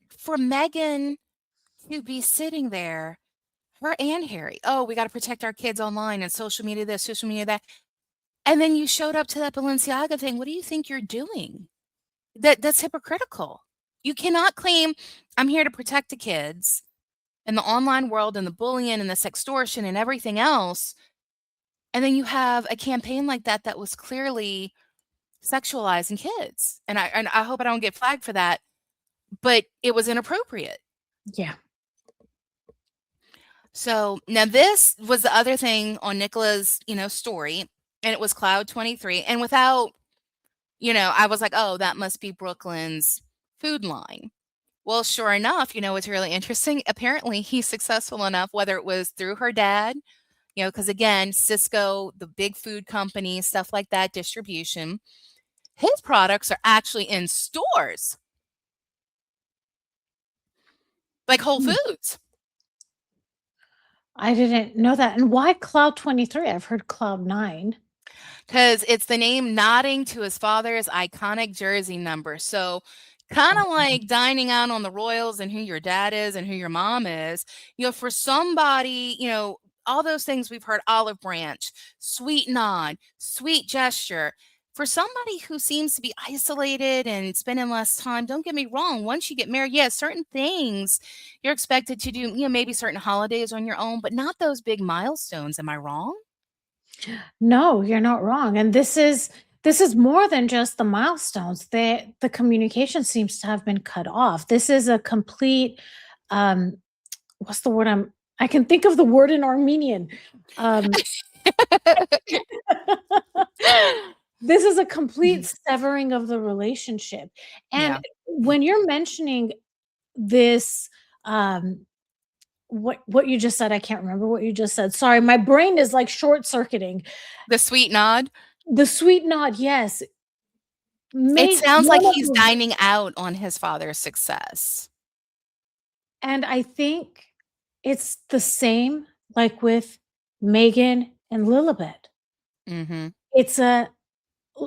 for Megan to be sitting there, her and Harry, "Oh, we gotta protect our kids online and social media this, social media that," and then you showed up to that Balenciaga thing. What do you think you're doing? That's hypocritical. You cannot claim, "I'm here to protect the kids," in the online world and the bullying and the sextortion and everything else, and then you have a campaign like that that was clearly sexualizing kids. And I hope I don't get flagged for that, but it was inappropriate. Yeah. So now this was the other thing on Nicola's, story, and it was Cloud 23. And without, I was like, oh, that must be Brooklyn's food line. Well, sure enough, what's really interesting? Apparently, he's successful enough, whether it was through her dad, because again, Cisco, the big food company, stuff like that, distribution, his products are actually in stores like Whole Hmm. Foods. I didn't know that. And why Cloud 23? I've heard Cloud 9. Because it's the name nodding to his father's iconic jersey number. So, kind Oh, of like dining out on the Royals and who your dad is and who your mom is, for somebody, all those things we've heard, olive branch, sweet nod, sweet gesture. For somebody who seems to be isolated and spending less time, don't get me wrong, once you get married, yes, certain things you're expected to do, maybe certain holidays on your own, but not those big milestones. Am I wrong? no, you're not wrong. And this is more than just the milestones. The communication seems to have been cut off. This is a complete um what's the word I can think of the word in Armenian. Um this is a complete Mhm. severing of the relationship. And Yeah. when you're mentioning this um what you just said, I can't remember what you just said. Sorry, my brain is like short circuiting. The sweet nod? The sweet nod, yes, It made sounds like one of he's the dining out on his father's success. and I think it's the same like with Megan and Lilibet. Mhm. It's a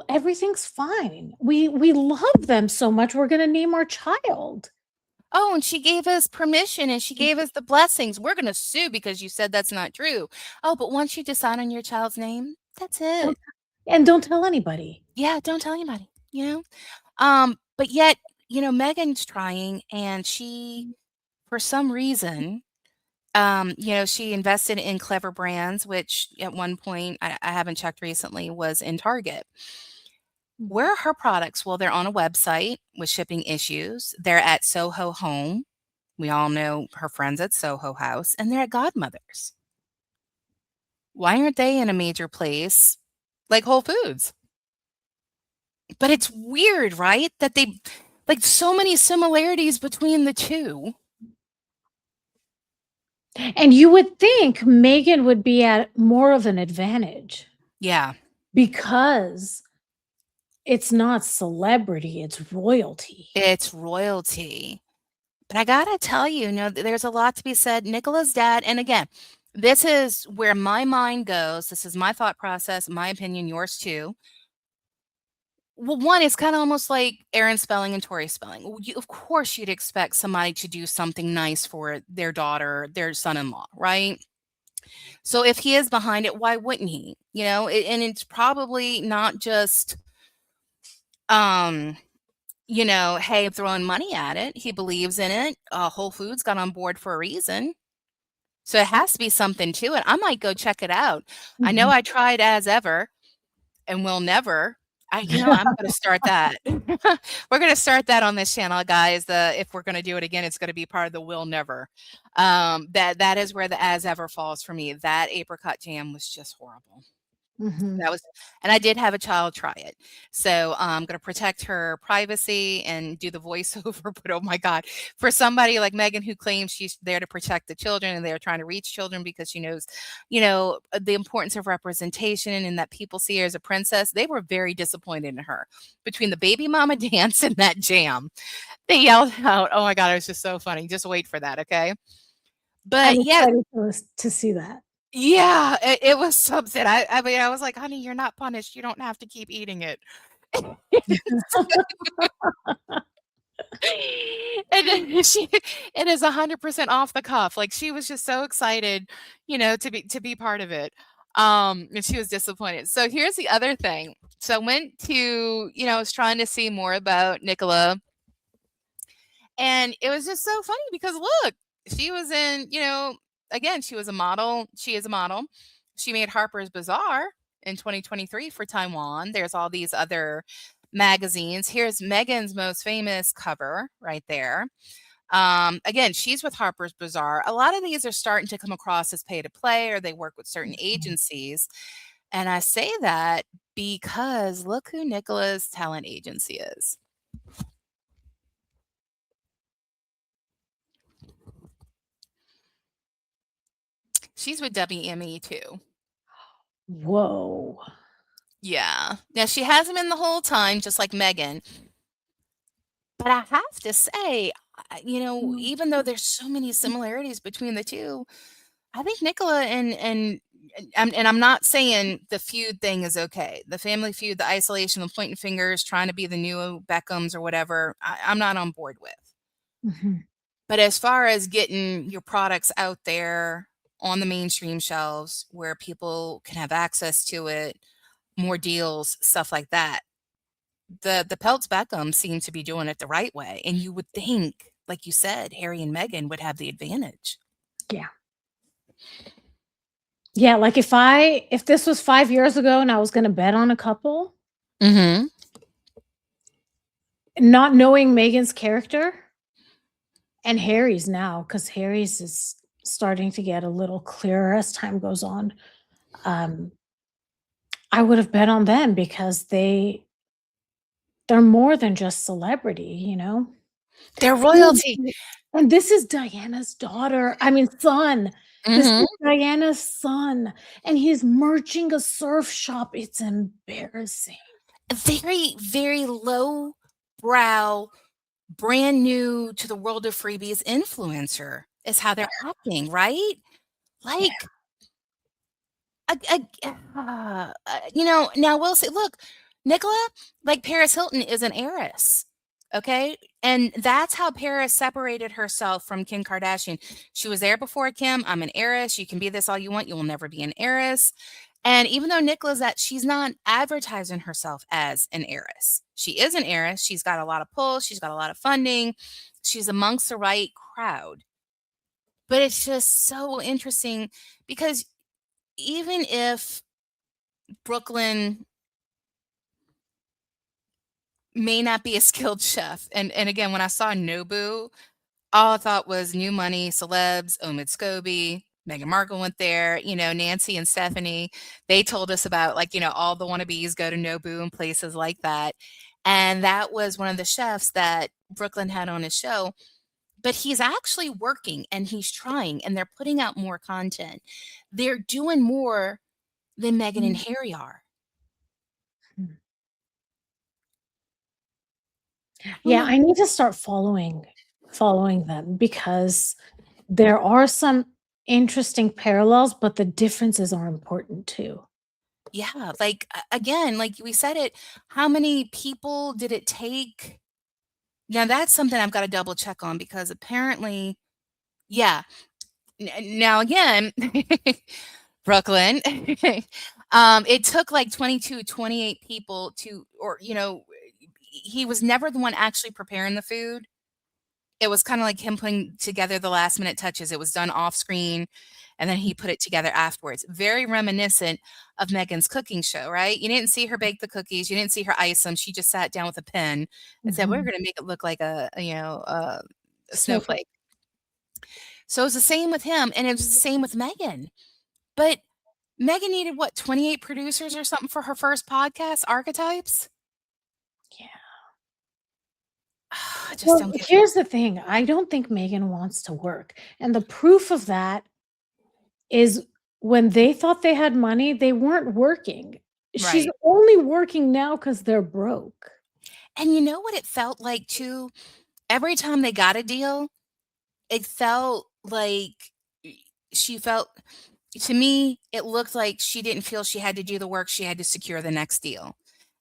everything's fine. We love them so much, we're gonna name our child. "Oh, and she gave us permission, and she gave us the blessings. We're gonna sue because you said that's not true." "Oh, but once you decide on your child's name, that's Don't it." and don't tell anybody. Yeah, don't tell anybody, But yet, Megan's trying, and she, for some reason, she invested in Clever Brands, which at one point, I haven't checked recently, was in Target. Where are her products? Well, they're on a website with shipping issues. They're at Soho Home. We all know her friends at Soho House, and they're at Godmother's. Why aren't they in a major place like Whole Foods? But it's weird, right? That they like so many similarities between the two. And you would think Megan would be at more of an advantage Yeah, because it's not celebrity, it's royalty. it's royalty. But I gotta tell you, there's a lot to be said. Nicola's dad, and again, this is where my mind goes. This is my thought process, my opinion, yours too. Well, one, it's kinda almost like Aaron Spelling and Tori Spelling. Well, of course, you'd expect somebody to do something nice for their daughter, their son-in-law, right? So if he is behind it, why wouldn't he? And it's probably not just, um, hey, throwing money at it. He believes in it. Whole Foods got on board for a reason. So it has to be something to it. I might go check it out. I know Mhm. I tried As Ever and Will Never. I'm gonna start that. We're gonna start that on this channel, guys. If we're gonna do it again, it's gonna be part of the Will Never. That is where the As Ever falls for me. That apricot jam was just horrible. Mhm. That was and I did have a child try it. So, I'm gonna protect her privacy and do the voiceover, but oh my god, for somebody like Megan who claims she's there to protect the children and they're trying to reach children because she knows, the importance of representation and that people see her as a princess, they were very disappointed in her. Between the baby mama dance and that jam, they yelled out, "Oh my god," it was just so funny. Just wait for that, okay? I'm But yeah, excited to see that. yeah, it was something. I mean, I was like, "Honey, you're not punished. You don't have to keep eating it." And then it is 100% off the cuff. Like, she was just so excited, to be part of it. And she was disappointed. So here's the other thing. So I went to, I was trying to see more about Nicola, and it was just so funny because look, she was in, again, she was a model. She is a model. She made Harper's Bazaar in 2023 for Taiwan. There's all these other magazines. Here's Megan's most famous cover right there. Again, she's with Harper's Bazaar. A lot of these are starting to come across as pay to play or they work with certain Mhm. agencies. And I say that because look who Nicola's talent agency is. She's with WME too. Whoa. Yeah. Now she hasn't been the whole time, just like Megan. But I have to say, Mm. even though there's so many similarities between the two, I think Nicola and I'm not saying the feud thing is okay. The family feud, the isolation, the pointing fingers, trying to be the new Beckhams or whatever, I'm not on board with. Mhm. But as far as getting your products out there on the mainstream shelves where people can have access to it, more deals, stuff like that, the Peltz Beckham seem to be doing it the right way. And you would think, like you said, Harry and Meghan would have the advantage. Yeah. Yeah, like if this was 5 years ago and I was gonna bet on a couple, Hmm. not knowing Megan's character and Harry's now, because Harry's is starting to get a little clearer as time goes on, um, I would have bet on them because they're more than just celebrity, you know? They're And royalty. and this is Diana's daughter, I mean, son. This Hmm. is Diana's son, and he's merching a surf shop. It's embarrassing. Very, very low brow, brand new to the world of freebies influencer is how they're acting, right? Yeah. Like, now we'll say, look, Nicola, like Paris Hilton, is an heiress. Okay. And that's how Paris separated herself from Kim Kardashian. She was there before Kim. I'm an heiress. You can be this all you want. You will never be an heiress. And even though Nicola's that, she's not advertising herself as an heiress. She is an heiress. She's got a lot of pull. She's got a lot of funding. She's amongst the right crowd. But it's just so interesting because even if Brooklyn may not be a skilled chef. And again, when I saw Nobu, all I thought was new money, celebs, Omid Scobie, Meghan Markle went there, Nancy and Stephanie. They told us about like, all the wannabes go to Nobu and places like that. And that was one of the chefs that Brooklyn had on his show. But he's actually working and he's trying and they're putting out more content. They're doing more than Meghan and Mhm. Harry are. I don't Yeah, know. I need to start following them because there are some interesting parallels, but the differences are important too. Yeah, like, again, like we said it, how many people did it take? Now that's something I've gotta double check on because apparently yeah. Now again, Brooklyn, it took like 22, 28 people to or, he was never the one actually preparing the food. It was kinda like him putting together the last minute touches. It was done off screen, and then he put it together afterwards. Very reminiscent of Megan's cooking show, right? You didn't see her bake the cookies, you didn't see her ice them, she just sat down with a pen and said, "We're Mhm. gonna make it look like a Snowflake. snowflake." So, it was the same with him, and it was the same with Megan. But Megan needed what, 28 producers or something for her first podcast, Archetypes? Yeah. I just Well, don't get here's the thing, I don't think Megan wants to work, and the proof of that is when they thought they had money, they weren't working. She's right. only working now because 'cause they're broke. And you know what it felt like too? Every time they got a deal, it felt like she felt to me, it looked like she didn't feel she had to do the work, she had to secure the next deal.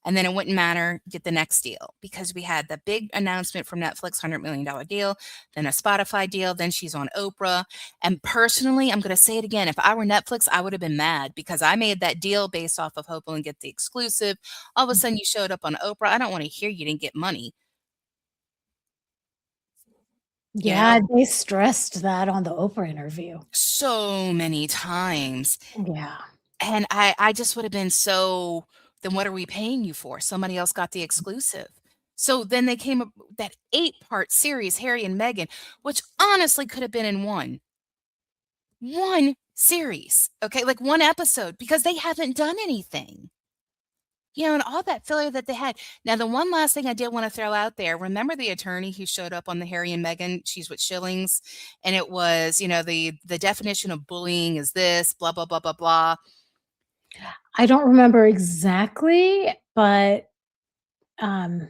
And then it wouldn't matter, get the next deal because we had the big announcement from Netflix, $100 million deal, then a Spotify deal, then she's on Oprah. And personally, I'm going to say it again. If I were Netflix, I would have been mad because I made that deal based off of hoping to get the exclusive. All of a sudden, you showed up on Oprah. I don't want to hear you didn't get money, you Yeah, know, they stressed that on the Oprah interview. so many times. Yeah. And I just would have been so, then what are we paying you for? Somebody else got the exclusive. So then they came up with that 8-part series, Harry and Meghan, which honestly could have been in one series, okay? Like one episode because they haven't done anything. You know, and all that filler that they had. Now, the one last thing I did want to throw out there, remember the attorney who showed up on the Harry and Meghan, she's with Shillings, and it was, the definition of bullying is this, blah, blah, blah, blah, blah. I don't remember exactly, but, um,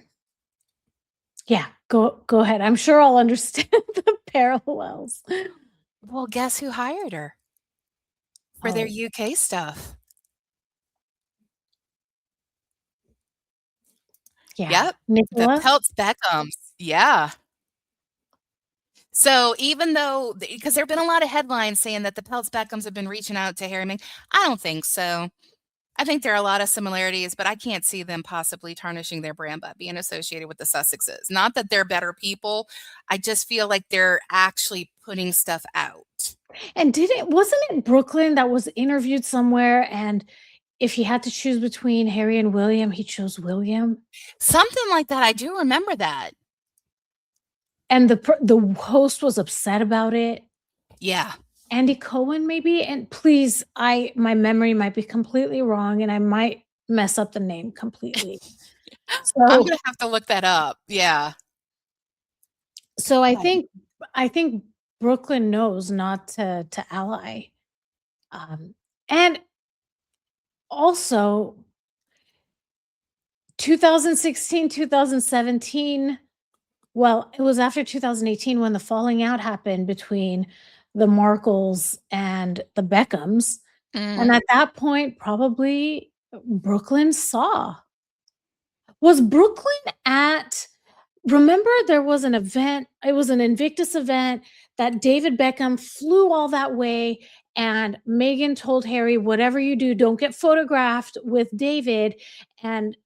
yeah, go ahead. I'm sure I'll understand the parallels. Well, guess who hired her for their Oh, UK stuff? yeah. Yep, the Nicola? Peltz Beckhams. Yeah. So even though, because there have been a lot of headlines saying that the Peltz Beckhams have been reaching out to Harry and Meghan, I don't think so. I think there are a lot of similarities, but I can't see them possibly tarnishing their brand by being associated with the Sussexes. Not that they're better people. I just feel like they're actually putting stuff out. And wasn't it Brooklyn that was interviewed somewhere, and if he had to choose between Harry and William, he chose William? Something like that. I do remember that. And the host was upset about it. Yeah. Andy Cohen, maybe? And please, my memory might be completely wrong, and I might mess up the name completely. I'm So gonna have to look that up. Yeah. so I Right. think Brooklyn knows not to ally. And also 2016, 2017, well, it was after 2018 when the falling out happened between the Markles and the Beckhams, and Mhm. at that point, probably Brooklyn saw. Was Brooklyn at remember there was an event, it was an Invictus event that David Beckham flew all that way, and Meghan told Harry, "Whatever you do, don't get photographed with David," and,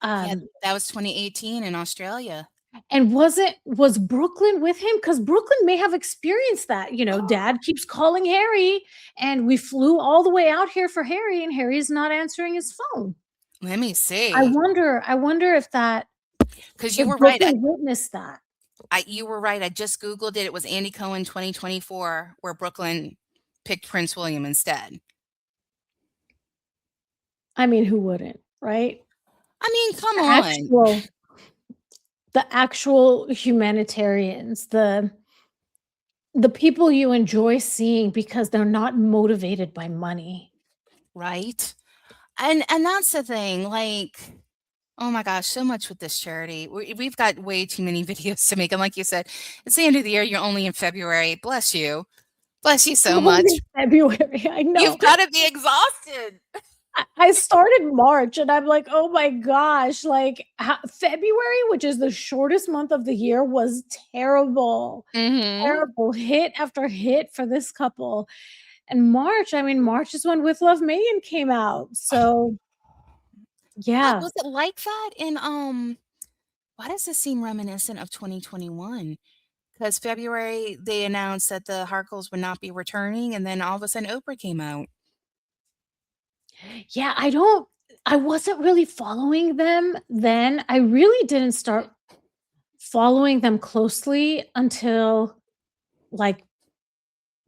Yeah, um, that was 2018 in Australia. was Brooklyn with him? Because Brooklyn may have experienced that, dad keeps calling Harry, and we flew all the way out here for Harry, and Harry's not answering his phone. Let me I see. wonder I wonder if that Because you if were right. Brooklyn witnessed that. You were right. I just Googled it. It was Andy Cohen 2024, where Brooklyn picked Prince William instead. I mean, who wouldn't, right? I mean, come The on. actual humanitarians, the people you enjoy seeing because they're not motivated by money. Right? And that's the thing. Like, oh my gosh, so much with this charity. We've got way too many videos to make. And like you said, it's the end of the year. You're only in February. Bless you. Bless you so Only much. February, I know. You've got to be exhausted. I started March and I'm like, "Oh my gosh," like, ho February, which is the shortest month of the year, was terrible, Hmm. terrible, hit after hit for this couple. And March, I mean, March is when With Love Megan came out, so But yeah. was it like that in why does this seem reminiscent of 2021? Because February, they announced that the Harkles would not be returning, and then all of a sudden Oprah came out. Yeah, I wasn't really following them then. I really didn't start following them closely until, like,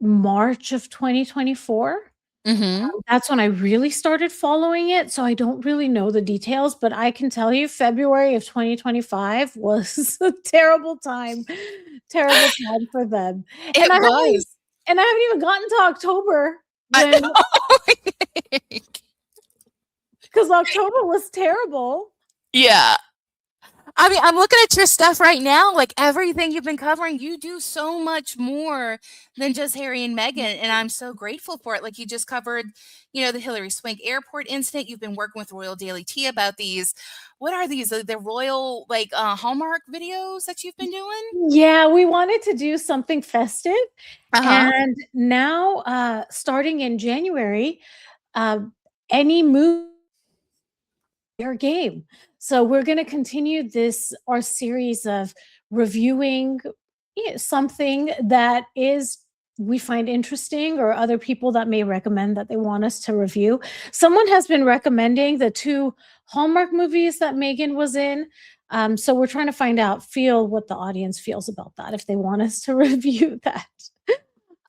March of 2024. Mhm. That's when I really started following it, so I don't really know the details, but I can tell you February of 2025 was a terrible time for them, and It I haven't was. and I haven't even gotten to October I when because October was terrible. Yeah. I mean, I'm looking at your stuff right now, like, everything you've been covering, you do so much more than just Harry and Meghan, and I'm so grateful for it. Like, you just covered, the Hillary Swank airport incident, you've been working with Royal Daily Tea about these what are these? The royal, like, Hallmark videos that you've been doing? Yeah, we wanted to do something festive, Uh-huh. and now, starting in January, uh, any movie fair game. So we're going to continue this our series of reviewing something that is we find interesting or other people that may recommend that they want us to review. Someone has been recommending the two Hallmark movies that Megan was in. So we're trying to feel what the audience feels about that if they want us to review that.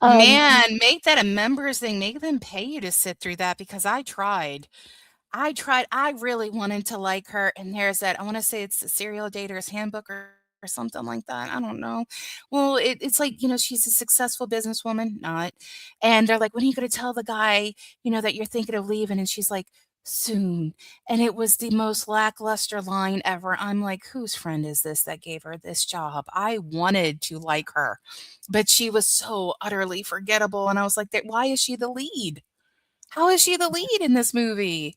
Um, Man, make that a members thing, make them pay you to sit through that because I really wanted to like her, and there's that I wanna say it's the Serial Dater's Handbook or something like that, I don't know. Well, it's like, she's a successful businesswoman, not, and they're like, "When are you gonna tell the guy, that you're thinking of leaving?" And she's like, "Soon." And it was the most lackluster line ever. I'm like, "Whose friend is this that gave her this job?" I wanted to like her, but she was so utterly forgettable, and I was like, "That why is she the lead? How is she the lead in this movie?"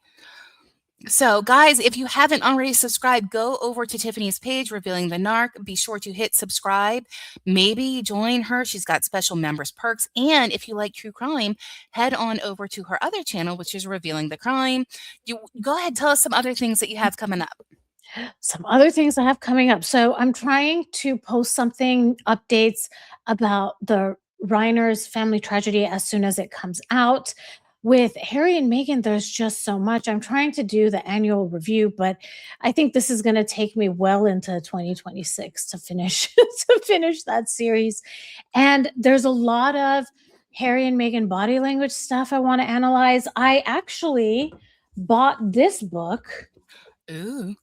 So, guys, if you haven't already subscribed, go over to Tiffany's page, Revealing the Narc. Be sure to hit subscribe. Maybe join her. She's got special members perks. And if you like true crime, head on over to her other channel, which is Revealing the Crime. You go ahead, tell us some other things that you have coming up. some other things I have coming up. So I'm trying to post something, updates about the Reiner's family tragedy as soon as it comes out. With Harry and Meghan, there's just so much. I'm trying to do the annual review, but I think this is going to take me well into 2026 to finish to finish that series. And there's a lot of Harry and Meghan body language stuff I want to analyze. I actually bought this book. Ooh.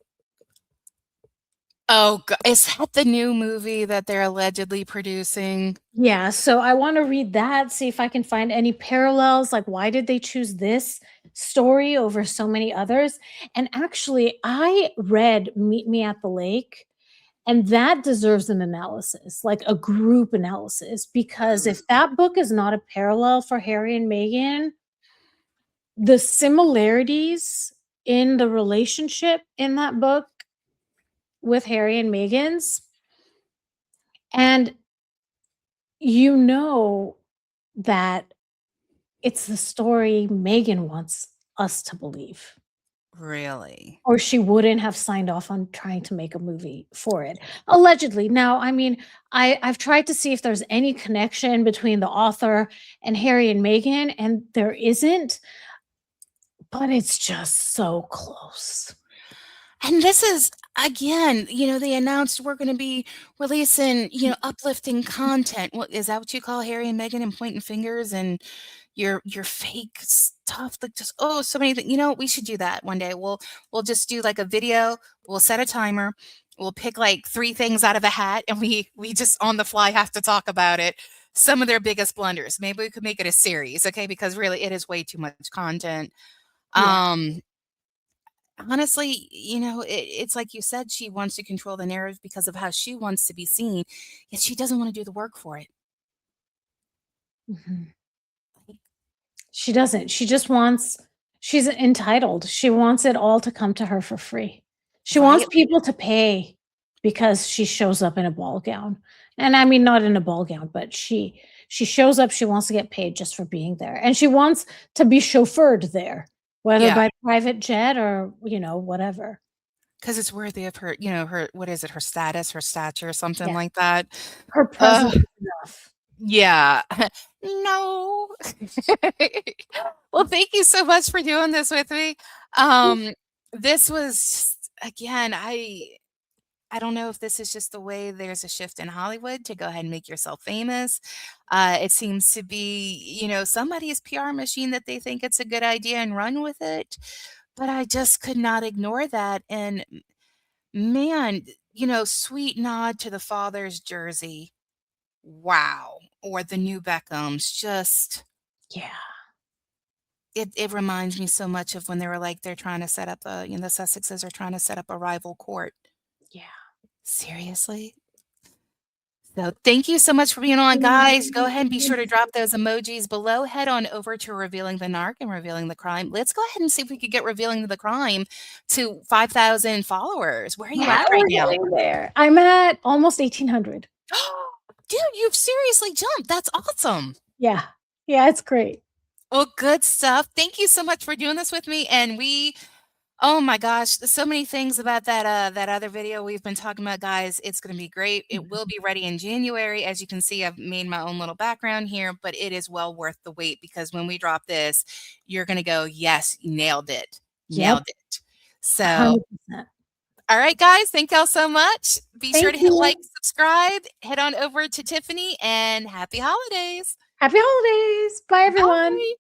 Oh, is that the new movie that they're allegedly producing? Yeah, so I wanna read that, see if I can find any parallels, like, why did they choose this story over so many others? And actually, I read Meet Me at the Lake, and that deserves an analysis, like a group analysis, because Ooh. if that book is not a parallel for Harry and Meghan, the similarities in the relationship in that book with Harry and Meghan's, and you know that it's the story Megan wants us to believe, Really? or she wouldn't have signed off on trying to make a movie for it. Allegedly. Now, I mean, I've tried to see if there's any connection between the author and Harry and Meghan, and there isn't, but it's just so close. And this is again, they announced we're gonna be releasing, uplifting content. What is that what you call Harry and Meghan and pointing fingers and your fake stuff? Like just so many things. We should do that one day. We'll just do like a video, we'll set a timer, we'll pick like three things out of a hat, and we just on the fly have to talk about it. Some of their biggest blunders. Maybe we could make it a series, okay? Because really it is way too much content. Yeah. Um Honestly, it's like you said, she wants to control the narrative because of how she wants to be seen, yet she doesn't wanna do the work for it. Mhm. She doesn't. She's entitled. She wants it all to come to her for free. She wants Right? people to pay because she shows up in a ball gown. And I mean not in a ball gown, but she shows up, she wants to get paid just for being there. And she wants to be chauffeured there, whether Yeah, by private jet or, whatever. because it's worthy of her, her what is it? Her status, her stature, something Yeah. like that. Her presence is enough. Yeah. No. Well, thank you so much for doing this with me. Um, this was again, I don't know if this is just the way there's a shift in Hollywood to go ahead and make yourself famous. It seems to be, somebody's PR machine that they think it's a good idea and run with it. But I just could not ignore that. And man, sweet nod to the father's jersey. Wow. Or the new Beckhams. Just Yeah. it reminds me so much of when they were like they're trying to set up the Sussexes are trying to set up a rival court. Yeah. Seriously? So thank you so much for being on, guys. Go ahead and be sure to drop those emojis below. Head on over to Revealing the Narc and Revealing the Crime. Let's go ahead and see if we could get Revealing the Crime to 5,000 followers. Where are you Yeah, at right we're now? getting there. I'm at almost 1,800. Dude, you've seriously jumped. That's awesome. Yeah. Yeah, it's great. Well, good stuff. Thank you so much for doing this with me. And oh my gosh, so many things about that other video we've been talking about, guys. It's gonna be great. It will be ready in January. As you can see, I've made my own little background here, but it is well worth the wait because when we drop this, you're gonna go, yes, nailed it. Yep. Nailed it. So 100%. all right, guys, thank y'all so much. Be sure Thank to hit like, you. subscribe, head on over to Tiffany, and happy holidays. Happy holidays. Bye, everyone. Bye.